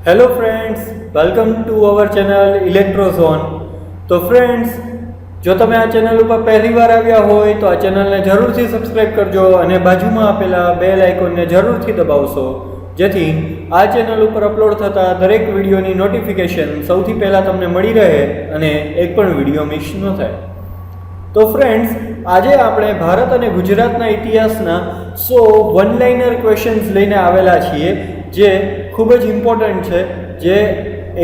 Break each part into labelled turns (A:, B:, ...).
A: Hello friends, welcome to our channel Electrozone. તો friends, જો તમે આ ચેનલ ઉપર પહેલી વાર આવ્યા હોય તો આ ચેનલને જરૂરથી સબસ્ક્રાઈબ કરજો અને બાજુમાં આપેલા બેલ આઇકોનને જરૂરથી દબાવશો, જેથી આ ચેનલ ઉપર અપલોડ થતા દરેક વિડીયોની નોટિફિકેશન સૌથી પહેલાં તમને મળી રહે અને એક પણ વિડીયો મિસ ન થાય. તો ફ્રેન્ડ્સ, આજે આપણે ભારત અને ગુજરાતના ઇતિહાસના 100 વન લાઇનર ક્વેશ્ચન્સ લઈને આવેલા છીએ, જે ખૂબ જ ઇમ્પોર્ટન્ટ છે, જે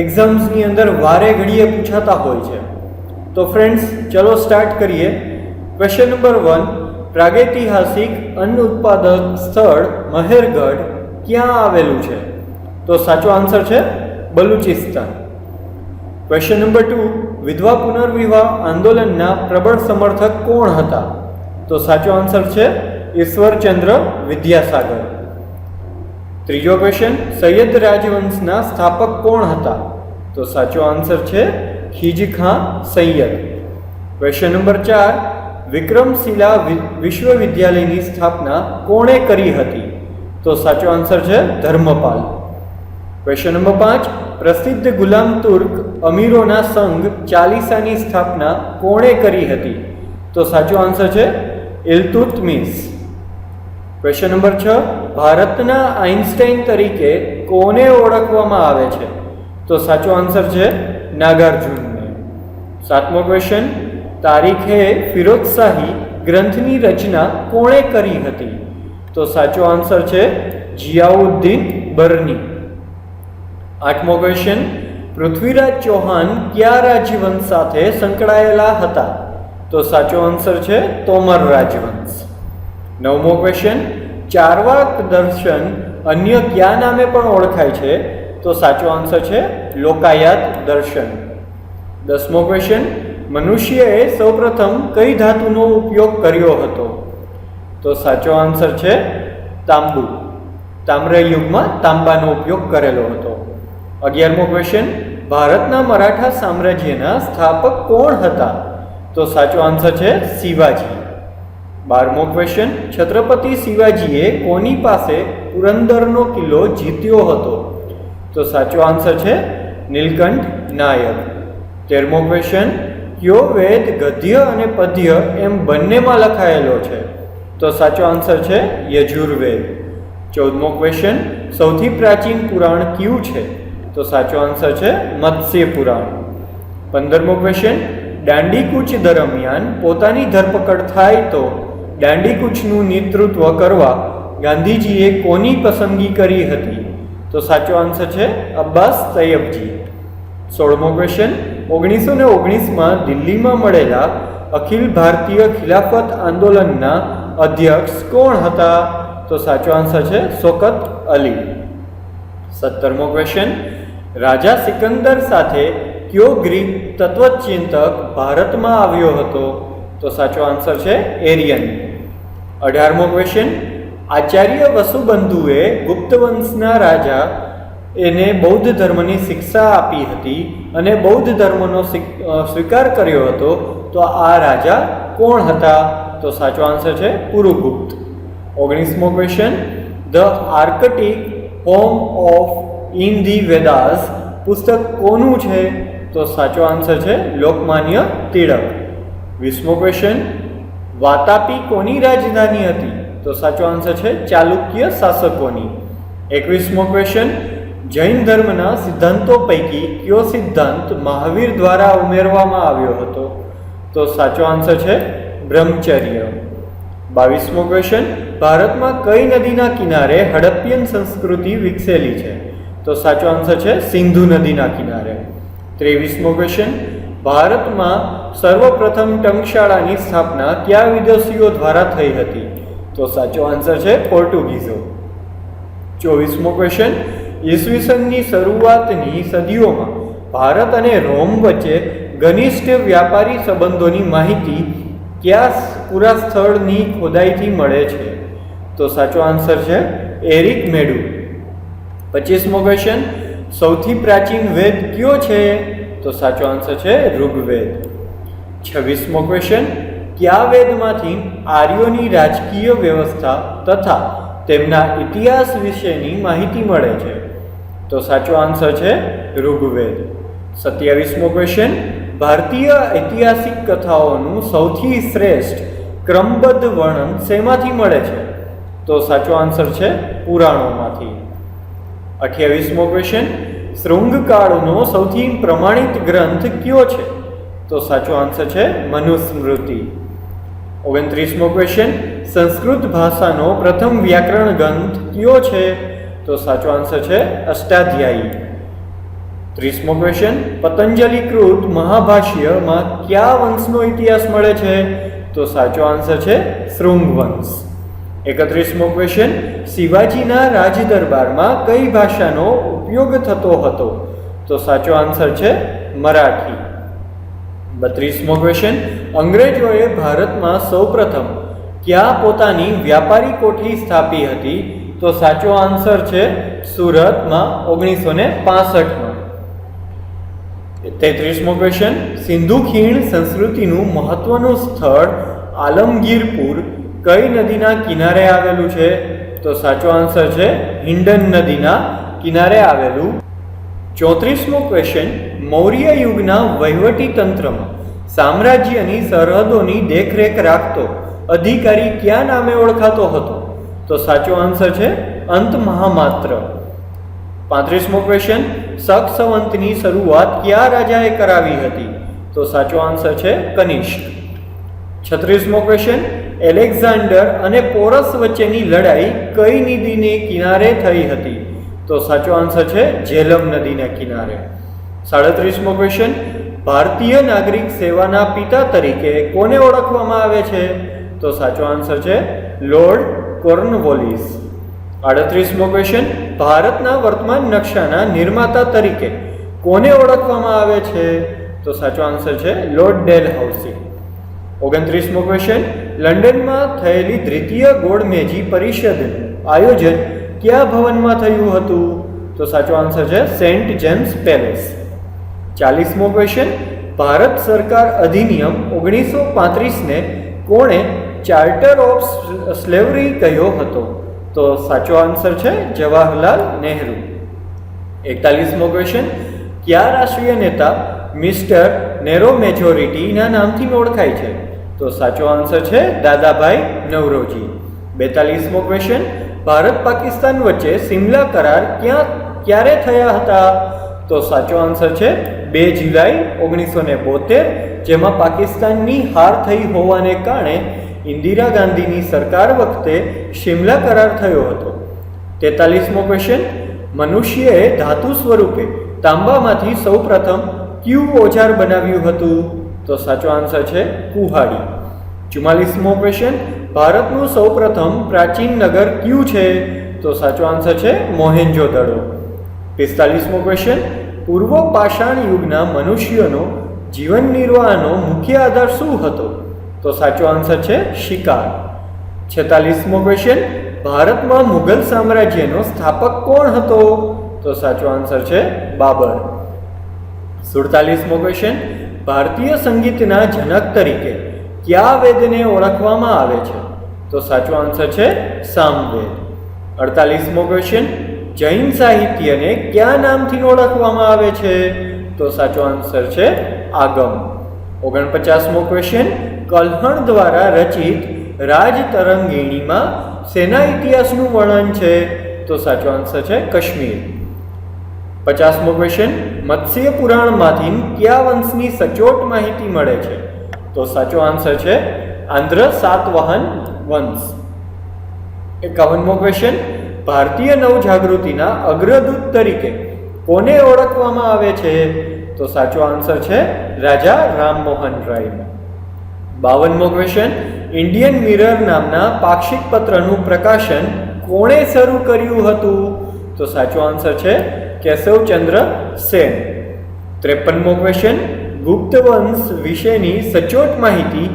A: એક્ઝામ્સની અંદર વારે ઘડીએ પૂછાતા હોય છે. તો ફ્રેન્ડ્સ, ચલો સ્ટાર્ટ કરીએ. ક્વેશ્ચન નંબર 1, પ્રાગૈતિહાસિક અન્ન ઉત્પાદક સ્થળ મહેરગઢ ક્યાં આવેલું છે? તો સાચો આન્સર છે બલુચિસ્તાન. ક્વેશ્ચન નંબર 2, વિધવા પુનર્વિવાહ આંદોલનના પ્રબળ સમર્થક કોણ હતા? તો સાચો આન્સર છે ઈશ્વરચંદ્ર વિદ્યાસાગર. ત્રીજો ક્વેશ્ચન, સૈયદ રાજવંશના સ્થાપક કોણ હતા? તો સાચો આન્સર છે ખિજખાં સૈયદ. ક્વેશ્ચન નંબર 4, વિક્રમશિલા વિશ્વવિદ્યાલયની સ્થાપના કોણે કરી હતી? તો સાચો આન્સર છે ધર્મપાલ. ક્વેશ્ચન નંબર 5, પ્રસિદ્ધ ગુલામ તુર્ક અમીરોના સંઘ ચાલીસાની સ્થાપના કોણે કરી હતી? તો સાચો આન્સર છે ઇલ્તુત્મિશ. ક્વેશ્ચન નંબર 6, ભારતના આઇન્સ્ટાઈન તરીકે કોને ઓળખવામાં આવે છે? તો સાચો આન્સર છે નાગાર્જુનને. 7મો ક્વેશ્ચન, તારીખે ફિરોઝશાહી ગ્રંથની રચના કોણે કરી હતી? તો સાચો આન્સર છે જિયાઉદ્દીન બરની. 8મો ક્વેશ્ચન, પૃથ્વીરાજ ચૌહાણ કયા રાજવંશ સાથે સંકળાયેલા હતા? તો સાચો આન્સર છે તોમર રાજવંશ. 9મો ક્વેશ્ચન, ચારવાક દર્શન અન્ય કયા નામે પણ ઓળખાય છે? તો સાચો આન્સર છે લોકાયાત દર્શન. 10મો ક્વેશ્ચન, મનુષ્યએ સૌપ્રથમ કઈ ધાતુનો ઉપયોગ કર્યો હતો? તો સાચો આન્સર છે તાંબુ. તામ્રયુગમાં તાંબાનો ઉપયોગ કરેલો હતો. 11મો ક્વેશ્ચન, ભારતના મરાઠા સામ્રાજ્યના સ્થાપક કોણ હતા? તો સાચો આન્સર છે શિવાજી. 12મો ક્વેશ્ચન, છત્રપતિ શિવાજીએ કોની પાસે પુરંદરનો કિલ્લો જીત્યો હતો? તો સાચો આન્સર છે નીલકંઠ નાયક. 13મો ક્વેશ્ચન, કયો વેદ ગદ્ય અને પદ્ય એમ બંનેમાં લખાયેલો છે? તો સાચો આન્સર છે યજુર્વેદ. 14મો ક્વેશ્ચન, સૌથી પ્રાચીન પુરાણ કયું છે? તો સાચો આન્સર છે મત્સ્ય પુરાણ. 15મો ક્વેશ્ચન, દાંડીકૂચ દરમિયાન પોતાની ધરપકડ થાય તો દાંડીકૂચનું નેતૃત્વ કરવા ગાંધીજીએ કોની પસંદગી કરી હતી? તો સાચો આન્સર છે અબ્બાસ તૈયબજી. 16મો ક્વેશ્ચન, 1919માં દિલ્હીમાં મળેલા અખિલ ભારતીય ખિલાફત આંદોલનના અધ્યક્ષ કોણ હતા? તો સાચો આન્સર છે શૌકત અલી. 17મો ક્વેશ્ચન, રાજા સિકંદર સાથે કયો ગ્રીક તત્વચિંતક ભારતમાં આવ્યો હતો? તો સાચો આન્સર છે એરિયન. 18મો ક્વેશ્ચન, આચાર્ય વસુબંધુએ ગુપ્ત વંશના રાજા એને બૌદ્ધ ધર્મની શિક્ષા આપી હતી અને બૌદ્ધ ધર્મનો સ્વીકાર કર્યો હતો, તો આ રાજા કોણ હતા? તો સાચો આન્સર છે પુરુગુપ્ત. 19મો question, the Arctic home of in the Vedas પુસ્તક કોનું છે? તો સાચો આન્સર છે લોકમાન્ય તિલક. 20મો ક્વેશ્ચન, વાતાપી કોની રાજધાની હતી? તો સાચો આન્સર છે ચાલુક્ય શાસકોની. 21મો ક્વેશ્ચન, જૈન ધર્મના સિદ્ધાંતો પૈકી કયો સિદ્ધાંત મહાવીર દ્વારા ઉમેરવામાં આવ્યો હતો? તો સાચો આન્સર છે બ્રહ્મચર્ય. 22મો ક્વેશ્ચન, ભારતમાં કઈ નદીના કિનારે હડપ્પિયન સંસ્કૃતિ વિકસેલી છે? તો સાચો આન્સર છે સિંધુ નદીના કિનારે. 23મો ક્વેશ્ચન, ભારતમાં સર્વપ્રથમ ટંકશાળાની સ્થાપના કયા વિદેશીઓ દ્વારા થઈ હતી? તો સાચો આન્સર છે પોર્ટુગીઝો. 24મો ક્વેશ્ચન, ઈસવીસનની શરૂઆતની સદીઓમાં ભારત અને રોમ વચ્ચે ઘનિષ્ઠ વ્યાપારી સંબંધોની માહિતી કયા પુરાસ્થળની ખોદાઈથી મળે છે? તો સાચો આન્સર છે એરિક મેડુ. 25મો ક્વેશ્ચન, સૌથી પ્રાચીન વેદ કયો છે? તો સાચો આન્સર છે ઋગ્વેદ. 26મો ક્વેશ્ચન, કયા વેદમાંથી આર્યોની રાજકીય વ્યવસ્થા તથા તેમના ઇતિહાસ વિશેની માહિતી મળે છે? તો સાચો આન્સર છે ઋગ્વેદ. 27મો ક્વેશ્ચન, ભારતીય ઐતિહાસિક કથાઓનું સૌથી શ્રેષ્ઠ ક્રમબદ્ધ વર્ણન શેમાંથી મળે છે? તો સાચો આન્સર છે પુરાણોમાંથી. 28મો ક્વેશ્ચન, શૃંગકાળનો સૌથી પ્રમાણિત ગ્રંથ કયો છે? તો સાચો આન્સર છે મનુસ્મૃતિ. 29મો ક્વેશ્ચન, સંસ્કૃત ભાષાનો પ્રથમ વ્યાકરણ ગ્રંથ કયો છે? તો સાચો આન્સર છે અષ્ટાધ્યાયી. 30મો ક્વેશ્ચન, પતંજલિકૃત મહાભાષ્યમાં કયા વંશનો ઇતિહાસ મળે છે? તો સાચો આન્સર છે શૃંગ વંશ. 31મો ક્વેશ્ચન, શિવાજીના રાજ દરબારમાં કઈ ભાષાનો ઉપયોગ થતો હતો? તો સાચો આન્સર છે મરાઠી. 32મો ક્વેશ્ચન, અંગ્રેજોએ ભારતમાં સૌપ્રથમ ક્યાં પોતાની વ્યાપારી કોઠી સ્થાપી હતી? તો સાચો આન્સર છે સુરતમાં 1965માં. 33મો ક્વેશ્ચન, સિંધુ ખીણ સંસ્કૃતિનું મહત્વનું સ્થળ આલમગીરપુર કઈ નદીના કિનારે આવેલું છે? તો સાચો આન્સર છે હિન્ડન નદીના કિનારે આવેલું. 34મો ક્વેશ્ચન, મૌર્ય યુગના વહીવટી તંત્રમાં સામ્રાજ્યની સરહદોની દેખરેખ રાખતો અધિકારી કયા નામે ઓળખાતો હતો? તો સાચો આન્સર છે અંત મહામાત્ર. 35મો ક્વેશ્ચન, શક સંવંતની શરૂઆત કયા રાજાએ કરાવી હતી? તો સાચો આન્સર છે કનિષ્ક. 36મો ક્વેશ્ચન, એલેક્ઝાન્ડર અને પોરસ વચ્ચેની લડાઈ કઈ નદીને કિનારે થઈ હતી? તો સાચો આન્સર છે ઝેલમ નદીના કિનારે. 37મો ક્વેશ્ચન, ભારતીય નાગરિક સેવાના પિતા તરીકે કોને ઓળખવામાં આવે છે? તો સાચો આન્સર છે લોર્ડ કોર્નવોલિસ. 38મો ક્વેશ્ચન, ભારતના વર્તમાન નકશાના નિર્માતા તરીકે કોને ઓળખવામાં આવે છે? તો સાચો આન્સર છે લોર્ડ ડેલહાઉસી. 29મો ક્વેશ્ચન, લંડનમાં થયેલી દ્વિતીય ગોળમેજી પરિષદનું આયોજન કયા ભવનમાં થયું હતું? તો સાચો આન્સર છે સેન્ટ જેમ્સ પેલેસ. 40મો ક્વેશ્ચન, ભારત સરકાર અધિનિયમ 1935ને કોણે ચાર્ટર ઓફ સ્લેવરી કહ્યો હતો? તો સાચો આન્સર છે જવાહરલાલ નહેરુ. 41મો ક્વેશ્ચન, કયા રાષ્ટ્રીય નેતા મિસ્ટર નેરો મેજોરિટીના નામથી ઓળખાય છે? તો સાચો આન્સર છે દાદાભાઈ નવરોજી. 42મો ક્વેશ્ચન, ભારત પાકિસ્તાન વચ્ચે સિમલા કરાર ક્યારે થયા હતા? તો સાચો આન્સર છે 2 જુલાઈ 1972, જેમાં પાકિસ્તાનની હાર થઈ હોવાને કારણે ઇન્દિરા ગાંધીની સરકાર વખતે શિમલા કરાર થયો હતો. 43મો ક્વેશ્ચન, મનુષ્યએ ધાતુ સ્વરૂપે તાંબામાંથી સૌપ્રથમ કયું ઓજાર બનાવ્યું હતું? તો સાચો આન્સર છે કુહાડી. 44મો ક્વેશ્ચન, ભારતનું સૌપ્રથમ પ્રાચીન નગર કયું છે? તો સાચો આન્સર છે મોહેન્જો-દડો. 45મો ક્વેશ્ચન, પૂર્વ પાષાણ યુગના મનુષ્યનો જીવન નિર્વાહનો મુખ્ય આધાર શું હતો? તો સાચો આન્સર છે શિકાર. 46મો ક્વેશ્ચન, ભારતમાં મુઘલ સામ્રાજ્યનો સ્થાપક કોણ હતો? તો સાચો આન્સર છે બાબર. 47મો ક્વેશ્ચન, ભારતીય સંગીતના જનક તરીકે કયા વેદને ઓળખવામાં આવે છે? તો સાચો આન્સર છે સામવેદ. 48મો ક્વેશ્ચન, જૈન સાહિત્યને કયા નામથી ઓળખવામાં આવે છે? તો સાચો આન્સર છે આગમ. 49મો ક્વેશ્ચન, કલ્હણ દ્વારા રચિત રાજતરંગિણીમાં શેના ઇતિહાસનું વર્ણન છે? તો સાચો આન્સર છે કાશ્મીર. 50મો ક્વેશ્ચન, મત્સ્ય પુરાણમાંથી કયા વંશની સચોટ માહિતી મળે છે? તો સાચો આન્સર છે આંધ્ર સાતવાહન વંશ. 51મો ક્વેશ્ચન, ભારતીય નવજાગૃતિના અગ્રદૂત તરીકે કોને ઓળખવામાં આવે છે? તો સાચો આન્સર છે રાજા રામમોહન રાય. 52મો ક્વેશ્ચન, ઇન્ડિયન મિરર નામના પાક્ષિક પત્રનું પ્રકાશન કોણે શરૂ કર્યું હતું? તો સાચો આન્સર છે કેશવચંદ્ર સેન. 53મો ક્વેશ્ચન, ગુપ્ત વંશ વિશેની સચોટ માહિતી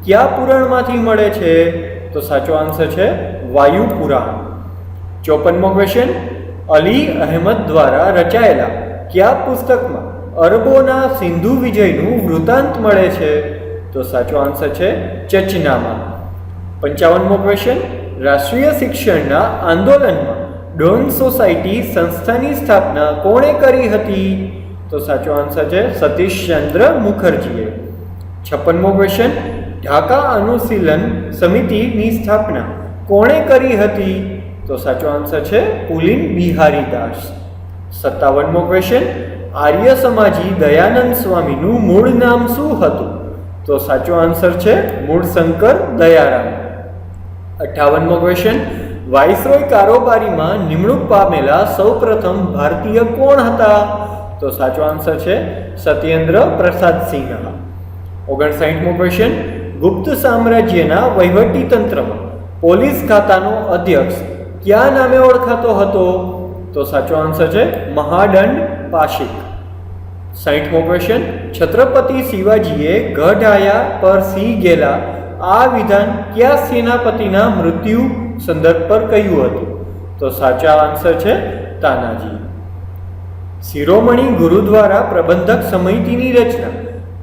A: કયા પુરાણમાંથી મળે છે? તો સાચો આન્સર છે વાયુ પુરાણ. 54મો ક્વેશ્ચન, અલી અહેમદ દ્વારા રચાયેલા કયા પુસ્તકમાં અરબોના સિંધુ વિજયનું વૃત્તાંત મળે છે? તો સાચો આન્સર છે ચચનામા. 55મો ક્વેશ્ચન, રાષ્ટ્રીય શિક્ષણના આંદોલનમાં ડોન સોસાયટી સંસ્થાની સ્થાપના કોણે કરી હતી? તો સાચો આન્સર છે સતીશચંદ્ર મુખર્જીએ. 56મો ક્વેશ્ચન, ઢાકા અનુશીલન સમિતિની સ્થાપના કોણે કરી હતી? તો સાચો આન્સર છે પુલિન બિહારી દાસ. 57મો ક્વેશ્ચન, આર્ય સમાજી દયાનંદ સ્વામીનું મૂળ નામ શું હતું? તો સાચો આન્સર છે મૂળશંકર દયારામ. 58મો ક્વેશ્ચન, વાઇસરોય કારોબારીમાં નિમણૂક પામેલા સૌપ્રથમ ભારતીય કોણ હતા? તો સાચો આન્સર છે સત્યેન્દ્ર પ્રસાદ સિન્હા. 59મો ક્વેશ્ચન, ગુપ્ત સામ્રાજ્યના વહીવટી તંત્રમાં પોલીસ ખાતાનો અધ્યક્ષ કયા નામે ઓળખાતો હતો? તો સાચો આન્સર છે મહાદંડ પાશિક. 60મો ક્વેશ્ચન, છત્રપતિ શિવાજીએ ગઢ આયા પર સિંહ ગેલા આ વિધાન કયા સેનાપતિના મૃત્યુ સંદર્ભ પર કહ્યું હતું? તો સાચા આન્સર છે તાનાજી. શિરોમણી ગુરુદ્વારા પ્રબંધક સમિતિની રચના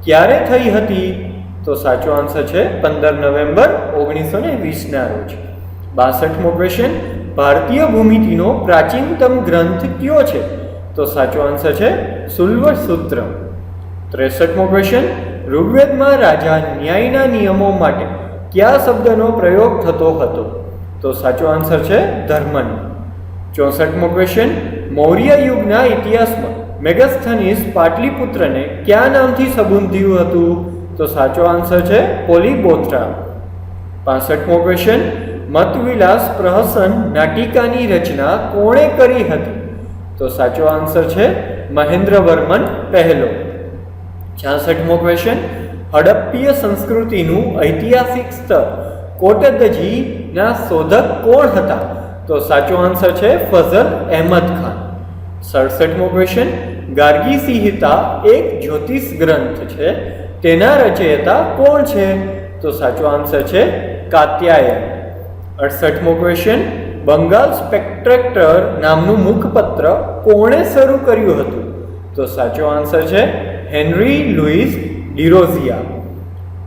A: ક્યારે થઈ હતી? તો સાચો આન્સર છે 15 નવેમ્બર 1920ના રોજ. 62મો ક્વેશ્ચન, ભારતીય ભૂમિતિનો પ્રાચીનતમ ગ્રંથ કયો છે? તો સાચો આન્સર છે શુલ્વસૂત્ર. 63મો ક્વેશ્ચન, ઋગ્વેદમાં રાજા ન્યાયના નિયમો માટે કયા શબ્દનો પ્રયોગ થતો હતો? તો સાચો આન્સર છે ધર્મન. 64મો ક્વેશ્ચન, મૌર્ય યુગના ઇતિહાસમાં મેગસ્થનીસ પાટલીપુત્રને કયા નામથી સંબોધ્યું હતું? તો સાચો આન્સર છે પોલીબોત્રા. 65મો ક્વેશ્ચન, મતવિલાસ પ્રહસન નાટિકાની રચના કોણે કરી હતી? તો સાચો આન્સર છે મહેન્દ્રવર્મન પહેલો. 66મો ક્વેશ્ચન, હડપ્પીય સંસ્કૃતિનું ઐતિહાસિક સ્તર કોટદજીના શોધક કોણ હતા? તો સાચો આન્સર છે ફઝલ અહેમદ ખાન. 67મો ક્વેશ્ચન, ગાર્ગી સંહિતા એક જ્યોતિષ ગ્રંથ છે, તેના રચયિતા કોણ છે? તો સાચો આન્સર છે કાત્યાયન. 68મો ક્વેશ્ચન, બંગાળ સ્પેક્ટ્રેક્ટર નામનું મુખપત્ર કોણે શરૂ કર્યું હતું? તો સાચો આન્સર છે હેનરી લુઈસ ડિરોઝિયા.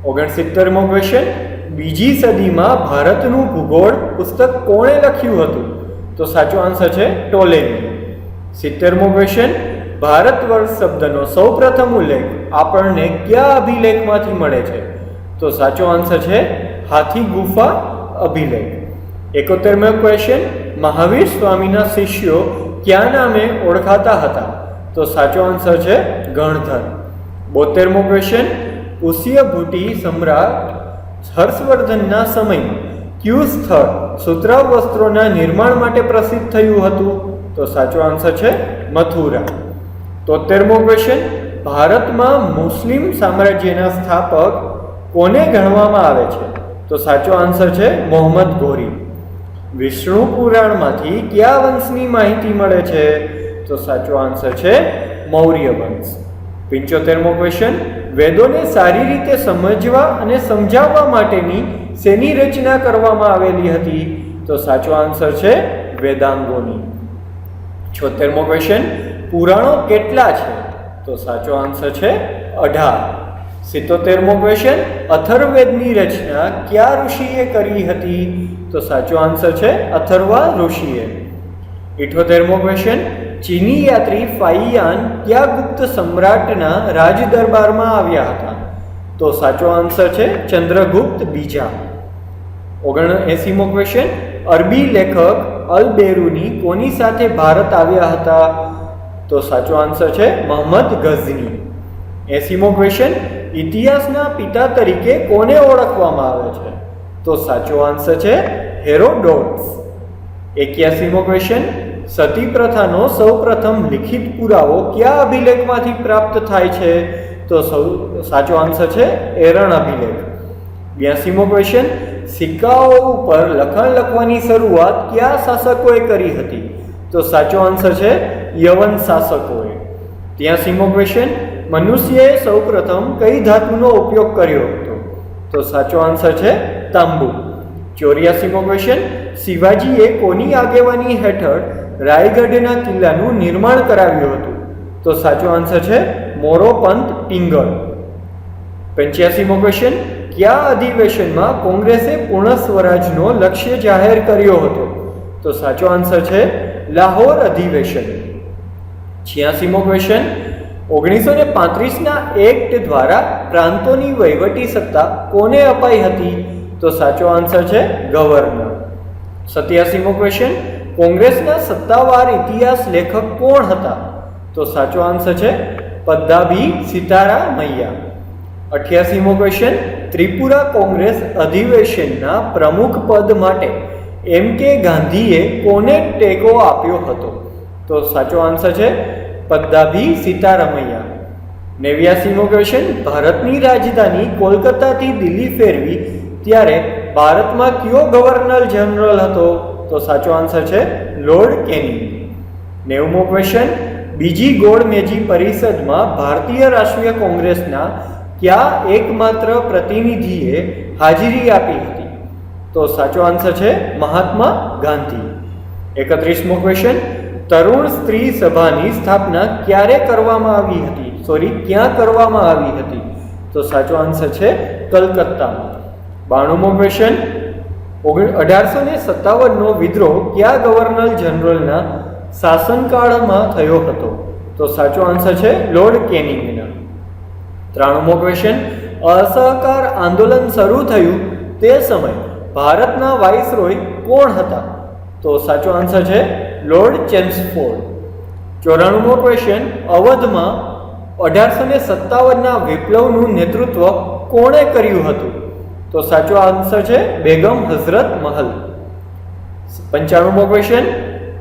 A: 69મો ક્વેશ્ચન, બીજી સદીમાં ભારતનું ભૂગોળ પુસ્તક કોણે લખ્યું હતું? તો સાચો આન્સર છે ટોલેમી. 70મો ક્વેશ્ચન, ભારત વર્ષ શબ્દનો સૌપ્રથમ ઉલ્લેખ આપણને કયા અભિલેખમાંથી મળે છે? તો સાચો આન્સર છે હાથી ગુફા અભિલેખ. 71મો ક્વેશ્ચન, મહાવીર સ્વામીના શિષ્યો કયા નામે ઓળખાતા હતા? તો સાચો આન્સર છે ગણધર. 72મો ક્વેશ્ચન, પુષ્યભૂતિ સમ્રાટ હર્ષવર્ધનના સમયમાં કયું સ્થળ સુતરાઉ વસ્ત્રોના નિર્માણ માટે પ્રસિદ્ધ થયું હતું? તો સાચો આન્સર છે મથુરા. 73મો ક્વેશ્ચન, ભારતમાં મુસ્લિમ સામ્રાજ્યના સ્થાપક કોને ગણવામાં આવે છે? તો સાચો આન્સર છે મોહમ્મદ ઘોરી. વિષ્ણુ પુરાણમાંથી કયા વંશની માહિતી મળે છે? તો સાચો આન્સર છે મૌર્ય વંશ. 75મો ક્વેશ્ચન, વેદોને સારી રીતે સમજવા અને સમજાવવા માટેની શેની રચના કરવામાં આવેલી હતી? તો સાચો આન્સર છે વેદાંગોની. 76મો ક્વેશ્ચન, પુરાણો કેટલા છે? તો સાચો આન્સર છે 18. 77મો ક્વેશ્ચન, અથર્વવેદની રચના કયા ઋષિએ કરી હતી? તો સાચો આન્સર છે અથર્વા ઋષિએ. 78મો ક્વેશ્ચન, ચીની યાત્રી ફાઇયાન કયા ગુપ્ત સમ્રાટના રાજ દરબારમાં આવ્યા હતા? તો સાચો આન્સર છે ચંદ્રગુપ્ત બીજા. 79મો ક્વેશ્ચન, અરબી લેખક અલ બેરુની કોની સાથે ભારત આવ્યા હતા? તો સાચો આન્સર છે મોહમ્મદ ગઝની. 80મો ક્વેશ્ચન, ઇતિહાસના પિતા તરીકે કોને ઓળખવામાં આવે છે? તો સાચો આન્સર છે હેરોડોટસ. 81મો ક્વેશ્ચન, સતી પ્રથાનો સૌપ્રથમ લિખિત પુરાવો કયા અભિલેખમાંથી પ્રાપ્ત થાય છે? તો સાચો આન્સર છે એરણ અભિલેખ. 82મો ક્વેશ્ચન, સિક્કાઓ ઉપર લખાણ લખવાની શરૂઆત કયા શાસકોએ કરી હતી? તો સાચો આન્સર છે યવન શાસકોએ. 83મો ક્વેશ્ચન, મનુષ્યએ સૌપ્રથમ કઈ ધાતુનો ઉપયોગ કર્યો હતો? તો સાચો આન્સર છે તાંબુ. 84મો ક્વેશ્ચન, શિવાજીએ કોની આગેવાની હેઠળ રાયગઢના કિલ્લાનું નિર્માણ કરાવ્યું હતું? તો સાચો આન્સર છે મોરોપંત પિંગળ. 85મો ક્વેશ્ચન, કયા અધિવેશનમાં કોંગ્રેસે પૂર્ણ સ્વરાજનો લક્ષ્ય જાહેર કર્યો હતો? તો સાચો આન્સર છે લાહોર અધિવેશન. 86મો ક્વેશ્ચન, 1935ના એક્ટ દ્વારા પ્રાંતોની વહીવટી સત્તા કોને અપાઈ હતી? તો સાચો આન્સર છે ગવર્નર. 87મો ક્વેશ્ચન, કોંગ્રેસના સત્તાવાર ઇતિહાસ લેખક કોણ હતા? તો સાચો આન્સર છે પદ્દાભી સીતારામૈયા. 88મો ક્વેશ્ચન, ત્રિપુરા કોંગ્રેસ અધિવેશનના પ્રમુખ પદ માટે M.K. ગાંધીએ કોને ટેકો આપ્યો હતો? તો સાચો આન્સર છે પદ્દાભી સીતારામૈયા. 89મો ક્વેશ્ચન, ભારતની રાજધાની કોલકાતાથી દિલ્હી ફેરવી ત્યારે ભારતમાં કયો ગવર્નર જનરલ હતો? તો સાચો આન્સર છે લોર્ડ કેનિંગ. 90મો ક્વેશ્ચન, બીજી ગોળમેજી પરિષદમાં ભારતીય રાષ્ટ્રીય કોંગ્રેસના કયા એકમાત્ર પ્રતિનિધિએ હાજરી આપી હતી? તો સાચો આન્સર છે મહાત્મા ગાંધી. 31મો ક્વેશ્ચન, તરુણ સ્ત્રી સભાની સ્થાપના ક્યારે કરવામાં આવી હતી? ક્યાં કરવામાં આવી હતી? તો સાચો આન્સર છે કલકત્તામાં. 92મો ક્વેશ્ચન, 1857નો વિદ્રોહ કયા ગવર્નર જનરલના શાસનકાળમાં થયો હતો? તો સાચો આન્સર છે લોર્ડ કેનિંગના. 93મો ક્વેશ્ચન, અસહકાર આંદોલન શરૂ થયું તે સમયે ભારતના વાઇસરોય કોણ હતા? તો સાચો આન્સર છે લોર્ડ ચેમ્સફોર્ડ. 94મો ક્વેશ્ચન, અવધમાં 1857ના વિપ્લવનું નેતૃત્વ કોણે કર્યું હતું? તો સાચો આન્સર છે બેગમ હઝરત મહલ. 95મો ક્વેશ્ચન,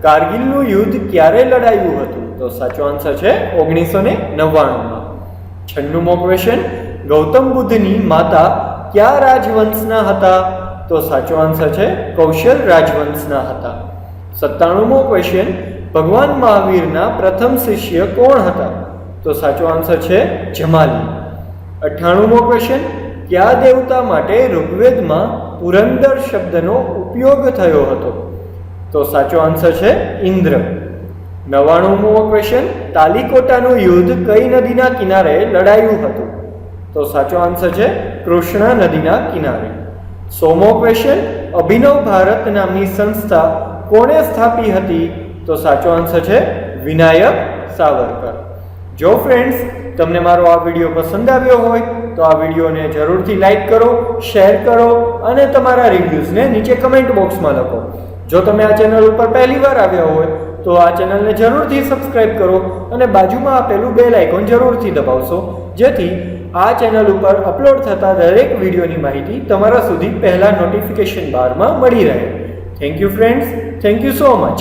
A: કારગિલનું યુદ્ધ ક્યારે લડાયું હતું? તો સાચો આન્સર છે 1999માં. 96મો ક્વેશ્ચન, ગૌતમ બુદ્ધની માતા કયા રાજવંશના હતા? તો સાચો આન્સર છે કૌશલ રાજવંશના હતા. 97મો ક્વેશ્ચન, ભગવાન મહાવીરના પ્રથમ શિષ્ય કોણ હતા? તો સાચો આન્સર છે જમાલી. 98મો ક્વેશ્ચન, કયા દેવતા માટે ઋગ્વેદમાં પુરંદર શબ્દનો ઉપયોગ થયો હતો? તો સાચો આન્સર છે ઇન્દ્ર. 99મો ક્વેશ્ચન, તાલિકોટાનું યુદ્ધ કઈ નદીના કિનારે લડાયું હતું? તો સાચો આન્સર છે કૃષ્ણા નદીના કિનારે. 100મો ક્વેશ્ચન, અભિનવ ભારત નામની સંસ્થા કોણે સ્થાપી હતી? તો સાચો આન્સર છે વિનાયક સાવરકર. જો ફ્રેન્ડ્સ તમને મારો આ વિડીયો પસંદ આવ્યો હોય તો આ વિડીયોને જરૂરથી લાઈક કરો, શેર કરો અને તમારા રિવ્યૂઝને નીચે કમેન્ટ બોક્સમાં લખો. જો તમે આ ચેનલ ઉપર પહેલી વાર આવ્યા હોય તો આ ચેનલને જરૂરથી સબસ્ક્રાઇબ કરો અને બાજુમાં આપેલું બેલ આઇકોન જરૂરથી દબાવશો, જેથી આ ચેનલ ઉપર અપલોડ થતા દરેક વિડીયોની માહિતી તમારા સુધી પહેલા નોટિફિકેશન બારમાં મળી રહે. Thank you friends, thank you so much.